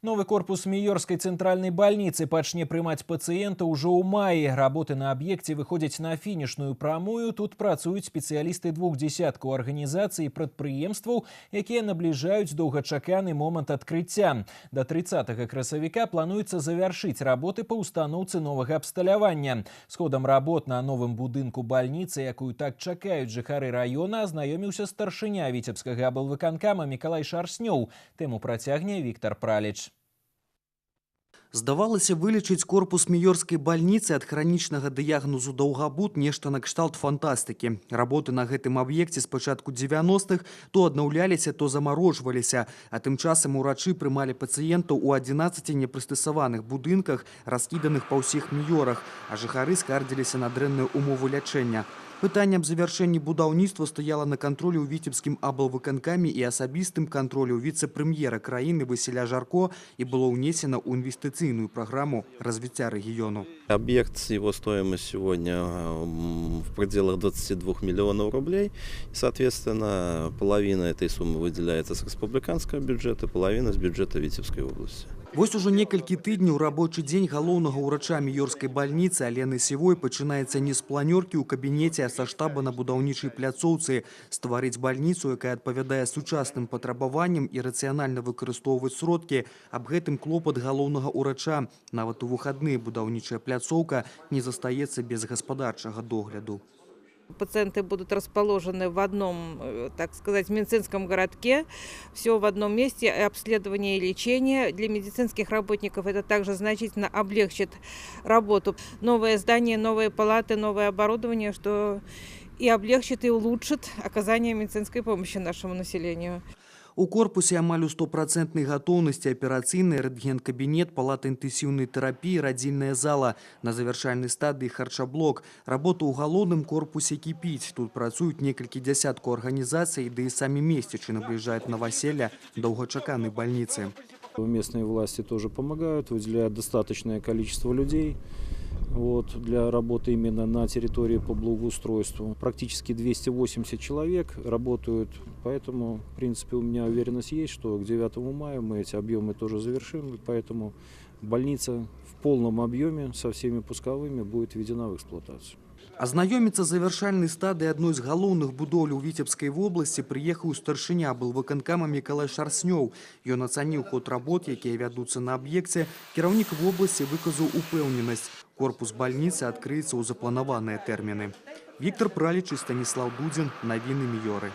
Новый корпус Майорской центральной больницы пачне прымаць пациента уже ў маі. Работы на объекте выходят на финишную прамую. Тут працуюць специалисты двух десяткаў арганізацый і прадпрыемстваў, якія набліжаюць доўгачаканы момант открытия. До 30 красавіка плануецца завяршыць работы по установцы новага абсталявання. С ходам работ на новым будынку больницы, якую так чакаюць жыхары района, азнаёміўся старшыня віцебскага аблвыканкама Мікалай Шарснёў. Тэму працягне Віктор Праліч. Здавалася, вылечыць корпус Майорскай больницы ад хранічнага дыягнозу даўгабуд нешта накшталт фантастыкі. Работы на гэтым аб'екце з пачатку 90-х то аднаўляліся, то замарожваліся, а тым часам урачы прымалі пацыентаў у 11 непрыстасаваных будынках, раскіданых па ўсіх Майорах, а жыхары скардзіліся на дрэнныя умовы лячэння. Пытанне аб завяршэнні будаўніцтва стаяла на кантролі ў віцебскім аблвыканкаме і асабістым кантролі ў віцэ-прэм'ера краіны Васіля Жарко и было унесено ў инвестиционную программу развития региона. Объект, его стоимость сегодня в пределах 22 миллионов рублей. Соответственно, половина этой суммы выделяется с республиканского бюджета, половина с бюджета Витебской области. Вось уже некалькі тыдняў рабочий дзень галоўнага ўрача Майорскай больницы Алены Сівой пачынаецца не з планёркі ў кабінеце, а са штаба на будаўнічай пляцоўцы. Стварыць больницу, якая адпавядае сучасным патрабаванням і рацыянальна выкарыстоўваць сродкі. Аб гэтым клопат галоўнага ўрача. Нават у выхадныя будаўнічая пляцоўка не застаецца без гаспадарчага догляду. Пациенты будут расположены в одном, так сказать, медицинском городке, все в одном месте, обследование и лечение. Для медицинских работников это также значительно облегчит работу. Новое здание, новые палаты, новое оборудование, что и облегчит, и улучшит оказание медицинской помощи нашему населению. У корпусе амаль у 100% готовности операційная, рентген-кабинет, палата интенсивной терапии, родильная зала. На завершальной стадии харчаблок. Работа у галоўным корпусе кипить. Тут працуют некалькі десяткаў организаций, да и сами местечы наближают новоселье доўгачаканай больницы. Местные власти тоже помогают, выделяют достаточное количество людей для работы именно на территории по благоустройству. Практически 280 человек работают, поэтому, в принципе, у меня уверенность есть, что к 9 мая мы эти объемы тоже завершим, поэтому больница в полном объеме со всеми пусковыми будет введена в эксплуатацию. Азнаёміцца з завяршальнай стадыі адной з галоўных будоўляў Віцебскай вобласці прыехаў старшыня аблвыканкама Мікалай Шарснёў. Ён ацаніў ход работ, якія вядуцца на аб'екце. Кіраўнік вобласці выказаў упэўненасць. Корпус больницы адкрыецца ў запланаваныя тэрміны. Віктор Праліч і Станіслаў Дудзін. Навіны Майоры.